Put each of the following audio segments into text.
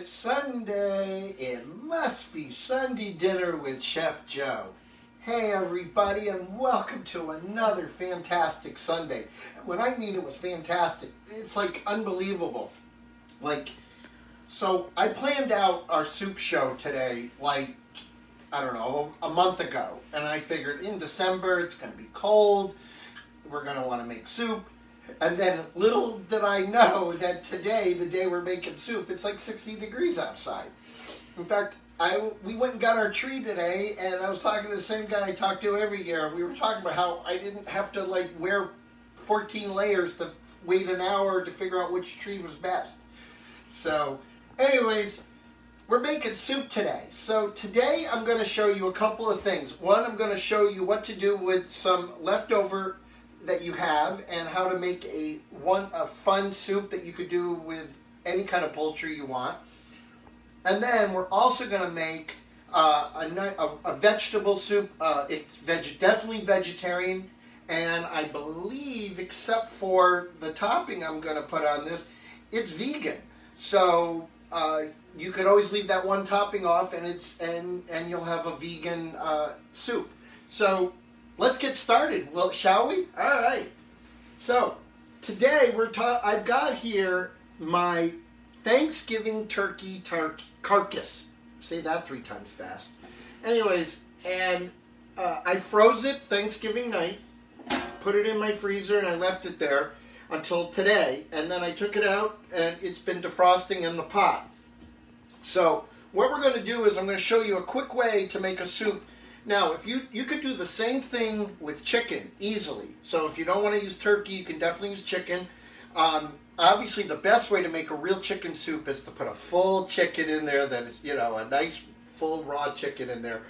It's Sunday. It must be Sunday dinner with Chef Joe. Hey everybody, and welcome to another fantastic Sunday. When I mean it was fantastic, it's like unbelievable. So I planned out our soup show today, I don't know, a month ago. And I figured in December, it's going to be cold. We're going to want to make soup. And then little did I know that today, the day we're making soup, it's like 60 degrees outside. In fact, we went and got our tree today, and I was talking to the same guy I talk to every year. We were talking about how I didn't have to wear 14 layers to wait an hour to figure out which tree was best. So, anyways, we're making soup today. So today I'm going to show you a couple of things. One, I'm going to show you what to do with some leftover that you have and how to make a fun soup that you could do with any kind of poultry you want. And then we're also going to make a vegetable soup. It's definitely vegetarian, and I believe, except for the topping I'm going to put on this, it's vegan. So you could always leave that one topping off, and you'll have a vegan soup. So let's get started. Well, shall we? All right. So today I've got here my Thanksgiving turkey carcass. Say that 3 times fast. Anyways, and I froze it Thanksgiving night, put it in my freezer, and I left it there until today. And then I took it out, and it's been defrosting in the pot. So what we're going to do is I'm going to show you a quick way to make a soup. Now, if you could do the same thing with chicken easily. So if you don't want to use turkey, you can definitely use chicken. Obviously, the best way to make a real chicken soup is to put a full chicken in there that is, a nice full raw chicken in there.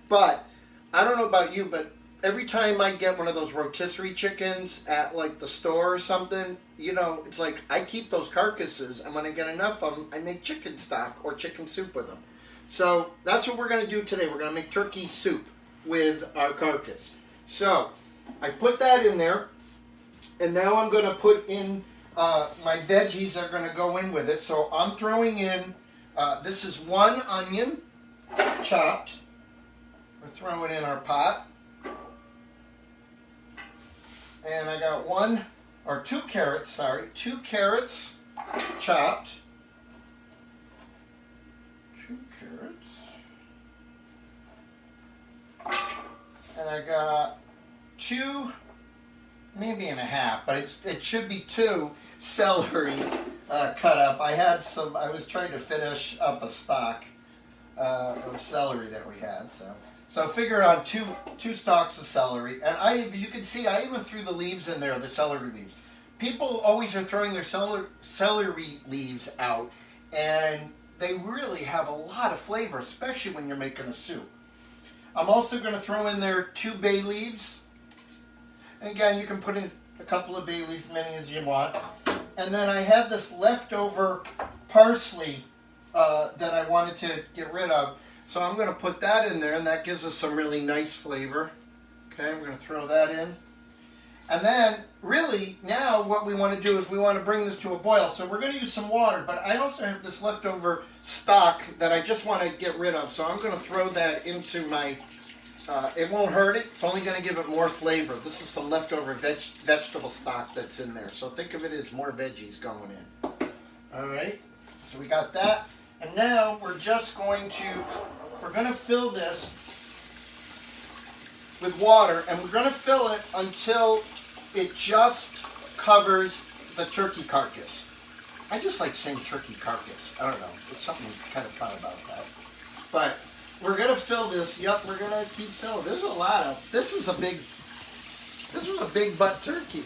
But I don't know about you, but every time I get one of those rotisserie chickens at the store or something, it's like I keep those carcasses, and when I get enough of them, I make chicken stock or chicken soup with them. So that's what we're going to do today. We're going to make turkey soup with our carcass. So I've put that in there, and now I'm going to put in my veggies that are going to go in with it. So I'm throwing in, this is 1 onion chopped. We're throwing in our pot. And I got 2 carrots chopped. 2 carrots. And I got 2, maybe and a half, but it should be 2 celery cut up. I was trying to finish up a stock of celery that we had, so figure on 2 stalks of celery. And you can see I even threw the leaves in there, the celery leaves. People always are throwing their celery leaves out, and they really have a lot of flavor, especially when you're making a soup. I'm also going to throw in there 2 bay leaves. And again, you can put in a couple of bay leaves, many as you want. And then I had this leftover parsley that I wanted to get rid of. So I'm going to put that in there, and that gives us some really nice flavor. Okay, we're going to throw that in. And then, really, now what we want to do is we want to bring this to a boil. So we're going to use some water, but I also have this leftover stock that I just want to get rid of. So I'm going to throw that into my, it won't hurt it. It's only going to give it more flavor. This is some leftover vegetable stock that's in there. So think of it as more veggies going in. All right, so we got that. And now we're just going to fill this with water, and we're going to fill it until it just covers the turkey carcass. I just like saying turkey carcass. I don't know. It's something kind of fun about that. But we're going to fill this. Yep, we're going to keep filling. This was a big butt turkey.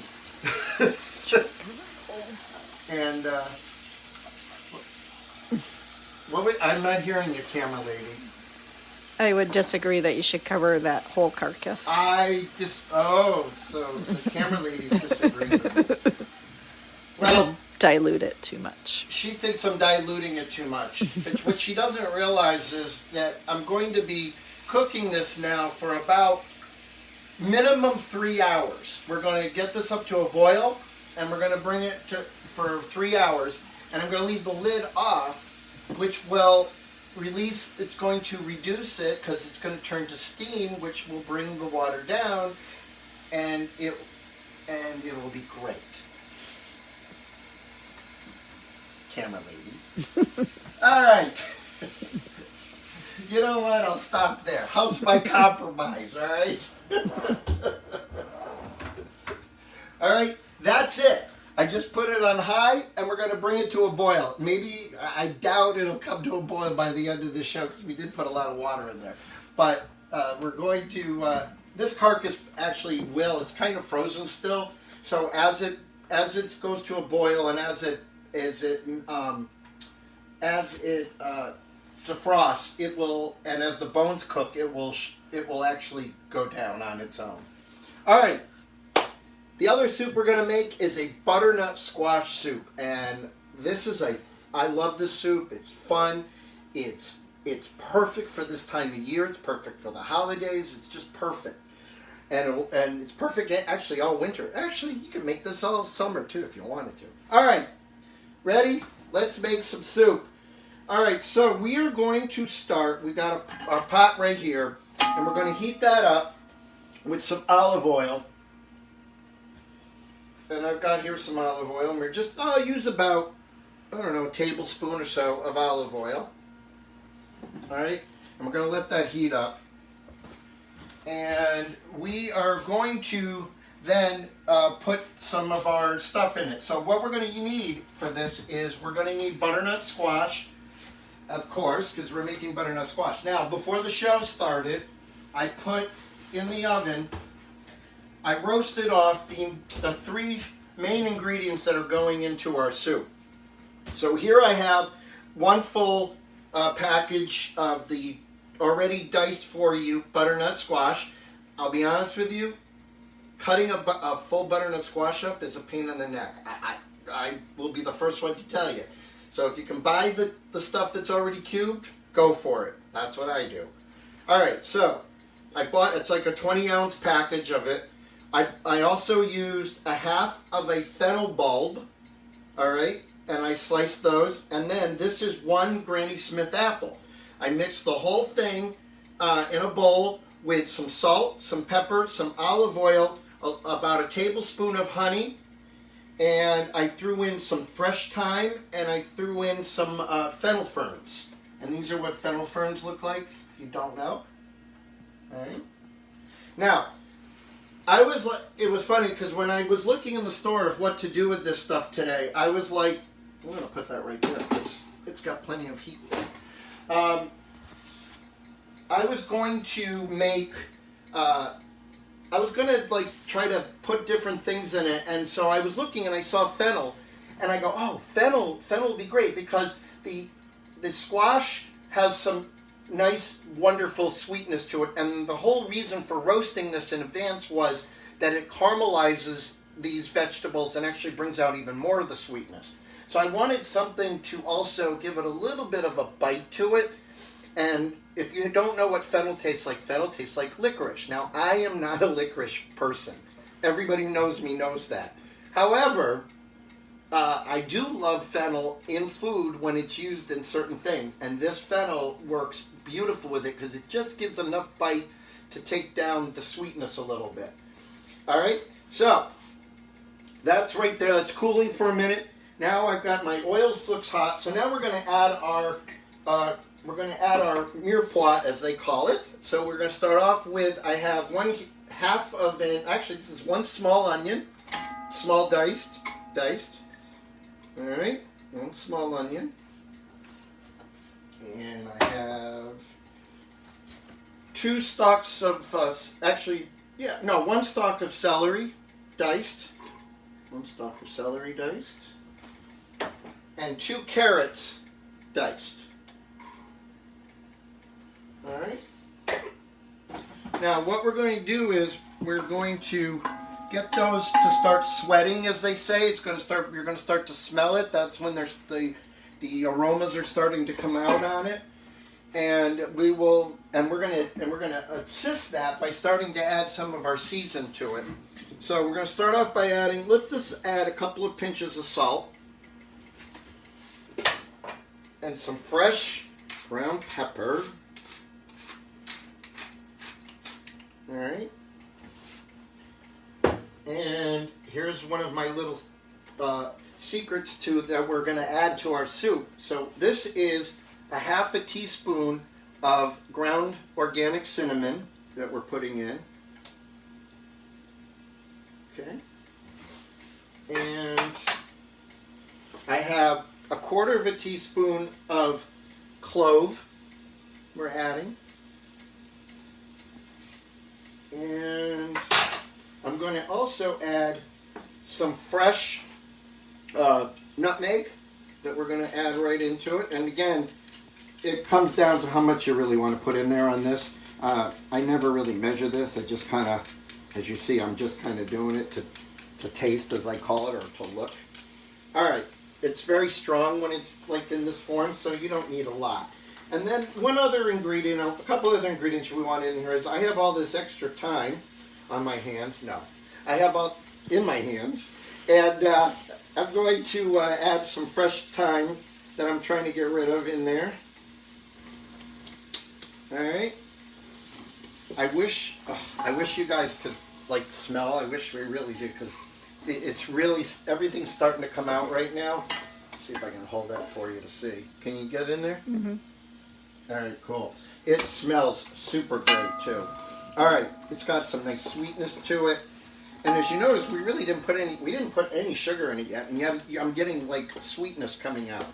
And, I'm not hearing you, camera lady. I would disagree that you should cover that whole carcass. So the camera ladies disagree with me. Well, dilute it too much. She thinks I'm diluting it too much. But what she doesn't realize is that I'm going to be cooking this now for about minimum 3 hours. We're going to get this up to a boil, and we're going to bring it for 3 hours, and I'm going to leave the lid off which will release, it's going to reduce it because it's going to turn to steam, which will bring the water down, and it will be great. Camera lady. All right. You know what? I'll stop there. How's my compromise? All right. All right. That's it. I just put it on high, and we're going to bring it to a boil. Maybe, I doubt it'll come to a boil by the end of the show because we did put a lot of water in there. But we're going to, this carcass actually will, it's kind of frozen still. So as it goes to a boil and as it defrosts, it will, and as the bones cook, it will actually go down on its own. All right. The other soup we're going to make is a butternut squash soup, and this is I love this soup. It's fun. It's perfect for this time of year. It's perfect for the holidays. It's just perfect, and it's perfect actually all winter. Actually, you can make this all summer too if you wanted to. All right, ready? Let's make some soup. All right, so we are going to start. We got our pot right here, and we're going to heat that up with some olive oil. And I've got here some olive oil, and I'll use about, I don't know, a tablespoon or so of olive oil. All right, and we're going to let that heat up. And we are going to then put some of our stuff in it. So what we're going to need for this is we're going to need butternut squash, of course, because we're making butternut squash. Now, before the show started, I put in the oven, I roasted off the three main ingredients that are going into our soup. So here I have one full package of the already diced for you butternut squash. I'll be honest with you, cutting a full butternut squash up is a pain in the neck. I will be the first one to tell you. So if you can buy the stuff that's already cubed, go for it. That's what I do. All right, so it's like a 20-ounce package of it. I also used a half of a fennel bulb, all right, and I sliced those. And then this is one Granny Smith apple. I mixed the whole thing in a bowl with some salt, some pepper, some olive oil, about a tablespoon of honey, and I threw in some fresh thyme, and I threw in some fennel ferns. And these are what fennel ferns look like, if you don't know. All right. Now, it was funny because when I was looking in the store of what to do with this stuff today, I was like, I'm going to put that right there because it's got plenty of heat. I was going to make, I was going to like try to put different things in it, and so I was looking and I saw fennel, and I go, oh, fennel would be great because the squash has some nice, wonderful sweetness to it, and the whole reason for roasting this in advance was that it caramelizes these vegetables and actually brings out even more of the sweetness. So I wanted something to also give it a little bit of a bite to it. And if you don't know what fennel tastes like licorice. Now, I am not a licorice person. Everybody knows me knows that. However, I do love fennel in food when it's used in certain things, and this fennel works beautiful with it because it just gives enough bite to take down the sweetness a little bit. All right, so that's right there. That's cooling for a minute. Now I've got my oils looks hot, so now we're going to add our mirepoix, as they call it. So we're going to start off with, I have this is one small onion, small diced. All right, one small onion. And I have one stalk of celery diced. One stalk of celery diced. And 2 carrots diced. All right. Now what we're going to do is we're going to get those to start sweating, as they say. You're going to start to smell it. That's when there's the aromas are starting to come out on it. And we're going to assist that by starting to add some of our season to it. So we're going to start off by let's just add a couple of pinches of salt. and some fresh ground pepper. All right. And here's one of my little secrets that we're going to add to our soup. So this is a half a teaspoon of ground organic cinnamon that we're putting in. Okay. And I have a quarter of a teaspoon of clove we're adding. And I'm going to also add some fresh nutmeg that we're going to add right into it. And again, it comes down to how much you really want to put in there on this. I never really measure this. I just kind of, as you see, I'm just kind of doing it to taste, as I call it, or to look. All right. It's very strong when it's like in this form, so you don't need a lot. And then one other ingredient, a couple other ingredients we want in here is I have all this extra thyme on my hands. No, I have all in my hands. And I'm going to add some fresh thyme that I'm trying to get rid of in there. All right. I wish you guys could like smell. I wish we really did, because it's really, everything's starting to come out right now. Let's see if I can hold that for you to see. Can you get in there? Mm-hmm. All right, cool. It smells super great too. All right, it's got some nice sweetness to it. And as you notice, we didn't put any sugar in it yet, and yet I'm getting like sweetness coming out.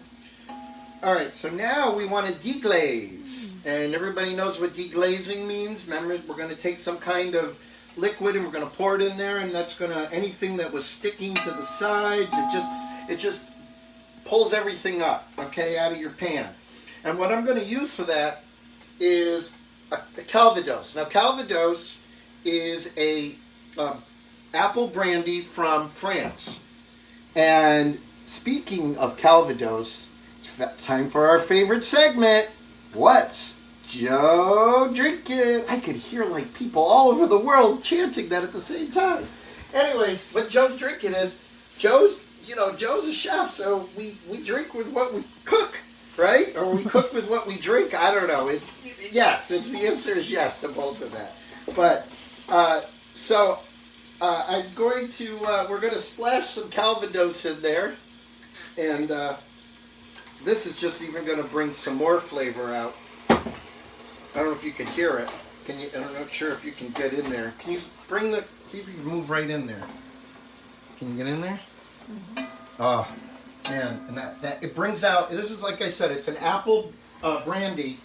All right, so now we want to deglaze. And everybody knows what deglazing means. Remember, we're going to take some kind of liquid and we're going to pour it in there, and that's going to, anything that was sticking to the sides, it just pulls everything up, okay, out of your pan. And what I'm going to use for that is a calvados. Now, calvados is a apple brandy from France. And speaking of calvados, it's time for our favorite segment. What's Joe drinking? I could hear like people all over the world chanting that at the same time. Anyways, what Joe's drinking is, Joe's a chef, so we drink with what we cook, right? Or we cook with what we drink. I don't know. The answer is yes to both of that. But I'm going to we're going to splash some calvados in there, and this is just even going to bring some more flavor out. I don't know if you can hear it. I'm not sure if you can get in there. Can you see if you can move right in there? Can you get in there? Mm-hmm. Oh, man. And that it brings out, this is, like I said, it's an apple brandy.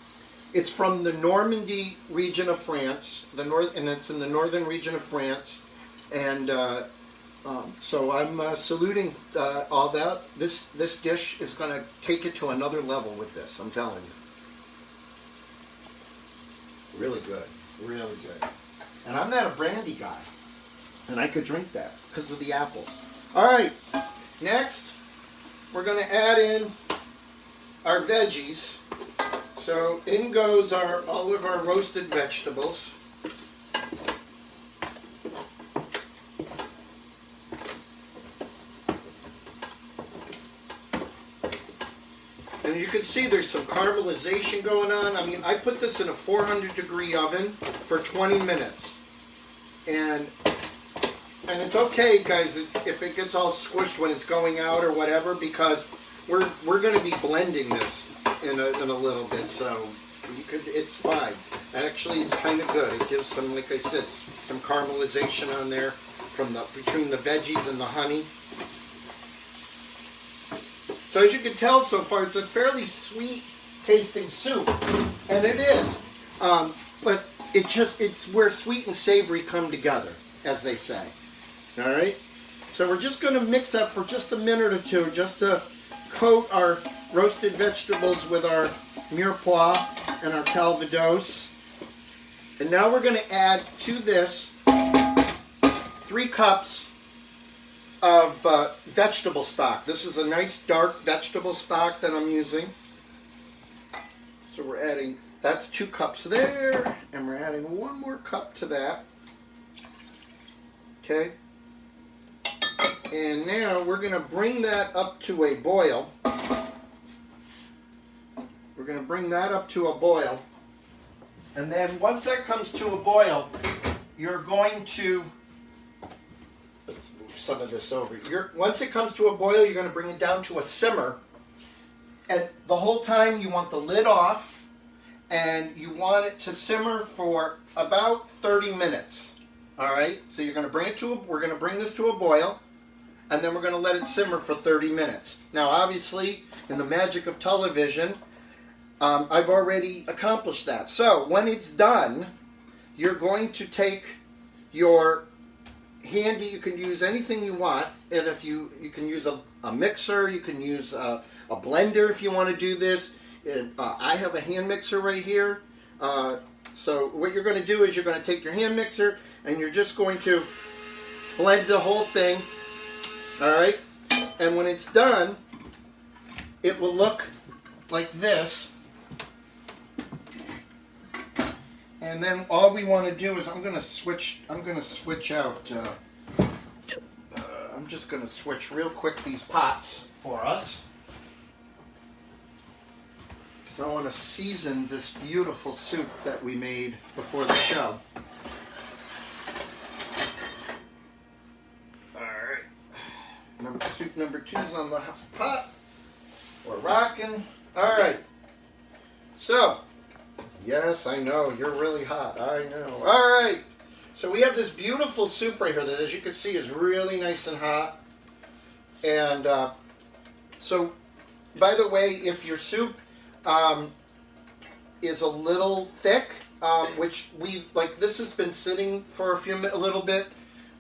It's from the Normandy region of France, and it's in the northern region of France. And so I'm saluting all that. This dish is going to take it to another level with this, I'm telling you. Really good. Really good. And I'm not a brandy guy. And I could drink that because of the apples. All right. Next, we're going to add in our veggies. So in goes all of our roasted vegetables. And you can see there's some caramelization going on. I mean, I put this in a 400-degree oven for 20 minutes. And it's okay, guys, if it gets all squished when it's going out or whatever, because we're going to be blending this in a little bit, so it's fine. And actually, it's kind of good. It gives some, like I said, some caramelization on there between the veggies and the honey. So as you can tell so far, it's a fairly sweet tasting soup, and it is. But it's where sweet and savory come together, as they say. All right. So we're just going to mix that for just a minute or two, just to coat our roasted vegetables with our mirepoix and our calvados. And now we're going to add to this 3 cups of vegetable stock. This is a nice dark vegetable stock that I'm using. So we're adding, that's 2 cups there, and we're adding 1 more cup to that. Okay. And now we're going to bring that up to a boil. going to bring that up to a boil. And then once that comes to a boil, you're going to, let's move some of this over. Once it comes to a boil, you're going to bring it down to a simmer. And the whole time you want the lid off, and you want it to simmer for about 30 minutes. All right? So you're going to bring it to we're going to bring this to a boil, and then we're going to let it simmer for 30 minutes. Now, obviously, in the magic of television, I've already accomplished that. So when it's done, you're going to take your handy, you can use anything you want, and if you can use a mixer, you can use a blender if you want to do this. I have a hand mixer right here. So what you're going to do is you're going to take your hand mixer and you're just going to blend the whole thing. All right? And when it's done, it will look like this. And then all we want to do is I'm going to switch out. I'm just going to switch real quick these pots for us. Because I want to season this beautiful soup that we made before the show. Alright. Soup number 2's on the pot. We're rocking. Alright. So, yes, I know, you're really hot. I know. Alright. So we have this beautiful soup right here that, as you can see, is really nice and hot. And so, by the way, if your soup is a little thick, which this has been sitting for a little bit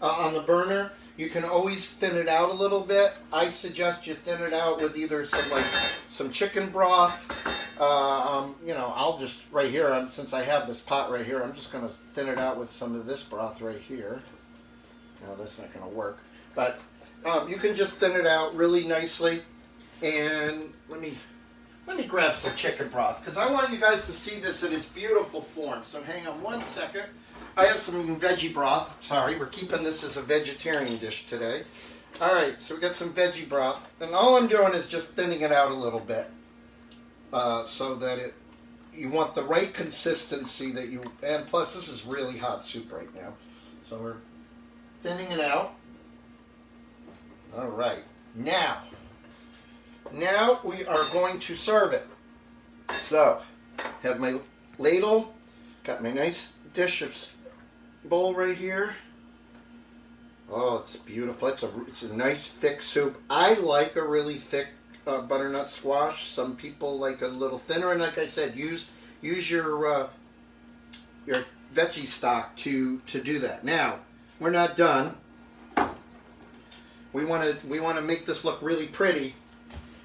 on the burner, you can always thin it out a little bit. I suggest you thin it out with either some chicken broth. I'll just right here, since I have this pot right here, I'm just going to thin it out with some of this broth right here. No, that's not going to work. But you can just thin it out really nicely. And let me grab some chicken broth, because I want you guys to see this in its beautiful form. So hang on one second. I have some veggie broth. Sorry, we're keeping this as a vegetarian dish today. All right, so we got some veggie broth. And all I'm doing is just thinning it out a little bit. So that you want the right consistency and plus this is really hot soup right now. So we're thinning it out. All right, now we are going to serve it. So, have my ladle, got my nice bowl right here. Oh, it's beautiful. It's a nice thick soup. I like a really thick butternut squash. Some people like a little thinner, and like I said, use your veggie stock to do that. Now, we're not done. We want to make this look really pretty.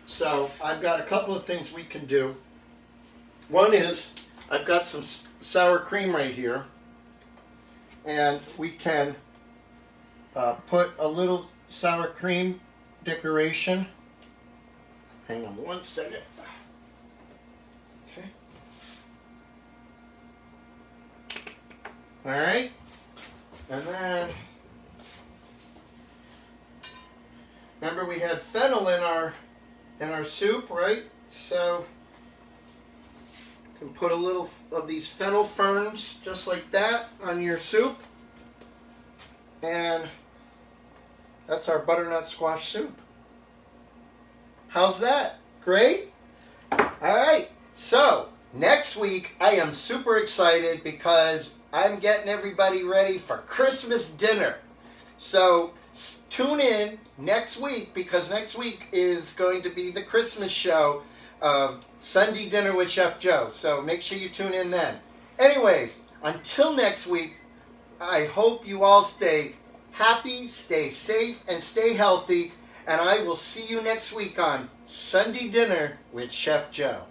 So I've got a couple of things we can do. One is I've got some sour cream right here, and we can put a little sour cream decoration. Hang on one second. Okay. All right. And then, remember we had fennel in our soup, right? So you can put a little of these fennel ferns just like that on your soup. And that's our butternut squash soup. How's that? Great? All right. So, next week I am super excited because I'm getting everybody ready for Christmas dinner. So, tune in next week, because next week is going to be the Christmas show of Sunday Dinner with Chef Joe. So, make sure you tune in then. Anyways, until next week, I hope you all stay happy, stay safe, and stay healthy. And I will see you next week on Sunday Dinner with Chef Joe.